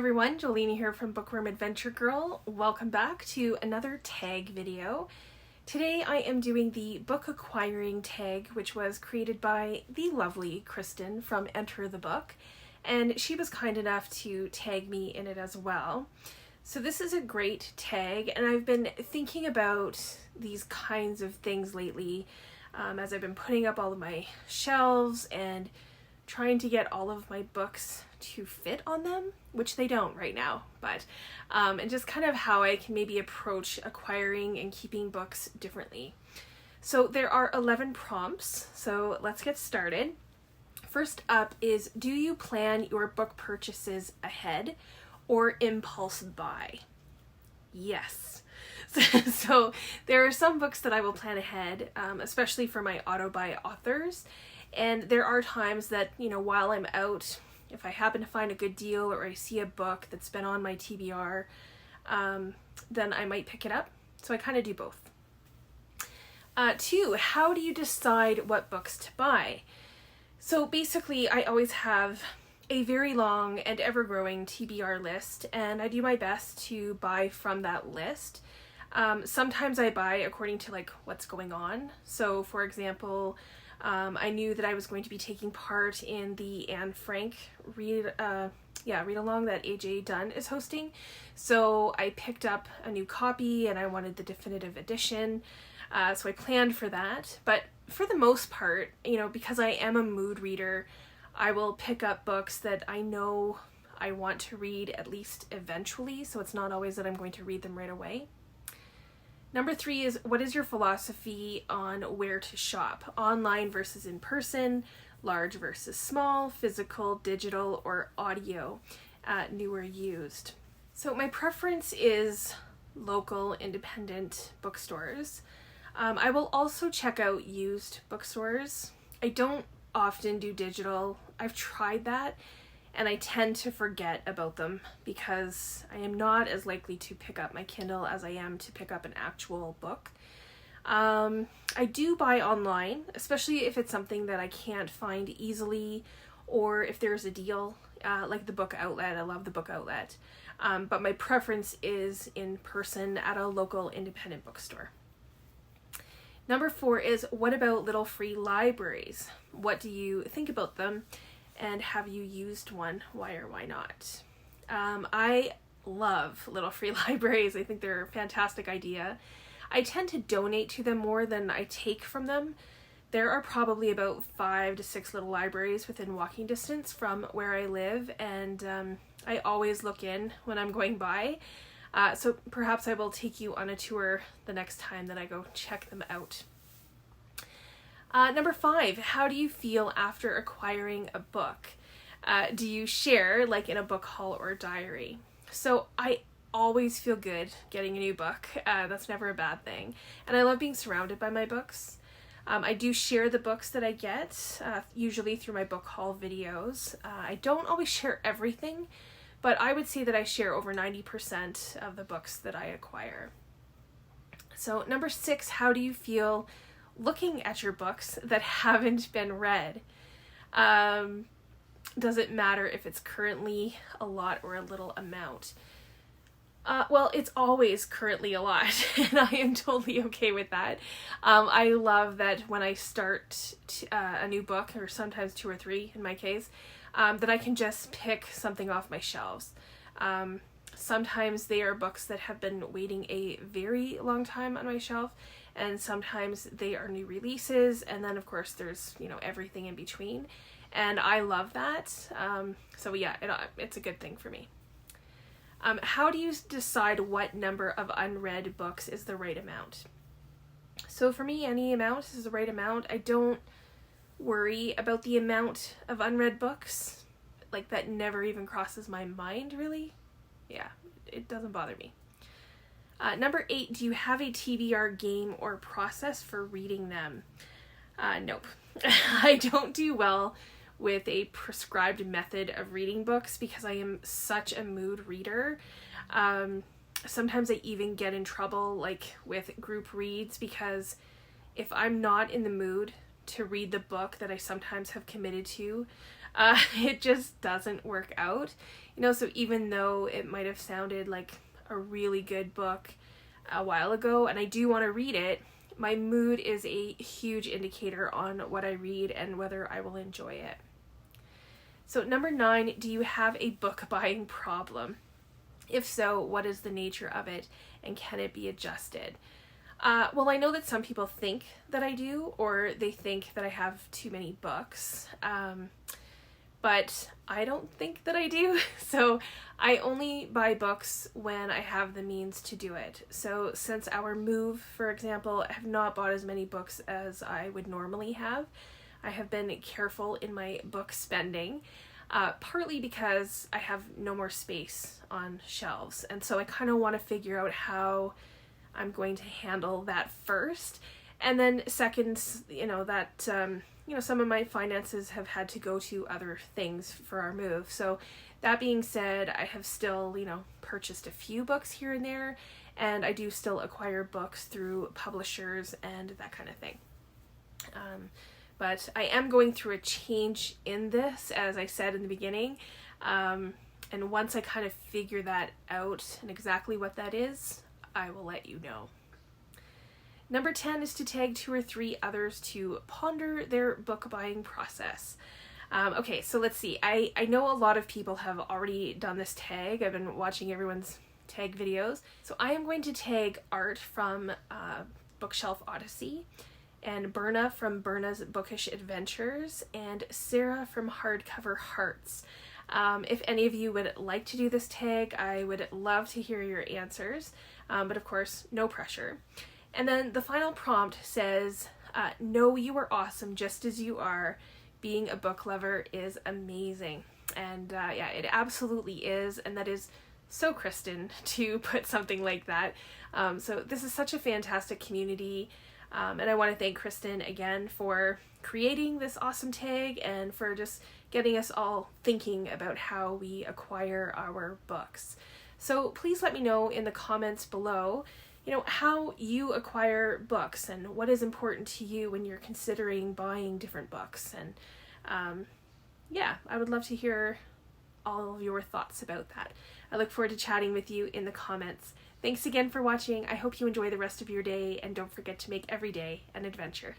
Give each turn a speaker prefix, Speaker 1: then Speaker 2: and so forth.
Speaker 1: everyone, Jolene here from Bookworm Adventure Girl. Welcome back to another tag video. Today I am doing the book acquiring tag, which was created by the lovely Kristin from Enter the Book, and she was kind enough to tag me in it as well. So this is a great tag, and I've been thinking about these kinds of things lately as I've been putting up all of my shelves and trying to get all of my books to fit on them, which they don't right now, but and just kind of how I can maybe approach acquiring and keeping books differently. So there are 11 prompts, so let's get started. First up is, do you plan your book purchases ahead or impulse buy? Yes. So there are some books that I will plan ahead, especially for my auto-buy authors. And there are times that, while I'm out, if I happen to find a good deal or I see a book that's been on my TBR, then I might pick it up. So I kind of do both. 2, how do you decide what books to buy? So basically, I always have a very long and ever-growing TBR list, and I do my best to buy from that list. Sometimes I buy according to what's going on. So for example, I knew that I was going to be taking part in the Anne Frank read along that AJ Dunn is hosting. So I picked up a new copy and I wanted the definitive edition. So I planned for that. But for the most part, because I am a mood reader, I will pick up books that I know I want to read at least eventually. So it's not always that I'm going to read them right away. Number 3 is, what is your philosophy on where to shop? Online versus in person, large versus small, physical, digital, or audio, new or used. So my preference is local independent bookstores. I will also check out used bookstores. I don't often do digital. I've tried that, and I tend to forget about them because I am not as likely to pick up my Kindle as I am to pick up an actual book. I do buy online, especially if it's something that I can't find easily or if there's a deal, like the Book Outlet. I love the Book Outlet. But my preference is in person at a local independent bookstore. Number 4 is, what about little free libraries? What do you think about them? And have you used one? Why or why not? I love little free libraries. I think they're a fantastic idea. I tend to donate to them more than I take from them. There are probably about 5 to 6 little libraries within walking distance from where I live, and I always look in when I'm going by. So perhaps I will take you on a tour the next time that I go check them out. Number 5, how do you feel after acquiring a book? Do you share, like in a book haul or diary? So I always feel good getting a new book. That's never a bad thing. And I love being surrounded by my books. I do share the books that I get, usually through my book haul videos. I don't always share everything, but I would say that I share over 90% of the books that I acquire. So number 6, how do you feel looking at your books that haven't been read? Does it matter if it's currently a lot or a little amount? Well, it's always currently a lot, and I am totally okay with that. I love that when I start a new book, or sometimes 2 or 3 in my case, that I can just pick something off my shelves. Sometimes they are books that have been waiting a very long time on my shelf, and sometimes they are new releases, and then of course there's everything in between, and I love that. So yeah, it's a good thing for me. How do you decide what number of unread books is the right amount? So for me, any amount is the right amount. I don't worry about the amount of unread books. That never even crosses my mind, really. Yeah, it doesn't bother me. Number 8, do you have a TBR game or process for reading them? Nope. I don't do well with a prescribed method of reading books because I am such a mood reader. Sometimes I even get in trouble with group reads because if I'm not in the mood to read the book that I sometimes have committed to, it just doesn't work out. So even though it might have sounded like a really good book a while ago, and I do want to read it, my mood is a huge indicator on what I read and whether I will enjoy it. So number 9, do you have a book buying problem? If so, what is the nature of it, and can it be adjusted? Well, I know that some people think that I do, or they think that I have too many books, but I don't think that I do. So I only buy books when I have the means to do it. So since our move, for example, I have not bought as many books as I would normally have. I have been careful in my book spending, partly because I have no more space on shelves. And so I kind of want to figure out how I'm going to handle that first. And then second, some of my finances have had to go to other things for our move. So that being said, I have still, purchased a few books here and there, and I do still acquire books through publishers and that kind of thing. But I am going through a change in this, as I said in the beginning. And once I kind of figure that out and exactly what that is, I will let you know. Number 10 is to tag 2 or 3 others to ponder their book buying process. Okay, so let's see. I know a lot of people have already done this tag. I've been watching everyone's tag videos. So I am going to tag Art from Bookshelf Odyssey, and Berna from Berna's Bookish Adventures, and Sarah from Hardcover Hearts. If any of you would like to do this tag, I would love to hear your answers, but of course, no pressure. And then the final prompt says, know you are awesome just as you are. Being a book lover is amazing. And it absolutely is, and that is so Kristin to put something like that. So this is such a fantastic community, and I want to thank Kristin again for creating this awesome tag and for just getting us all thinking about how we acquire our books. So please let me know in the comments below, how you acquire books and what is important to you when you're considering buying different books. And I would love to hear all of your thoughts about that. I look forward to chatting with you in the comments. Thanks again for watching. I hope you enjoy the rest of your day, and don't forget to make every day an adventure.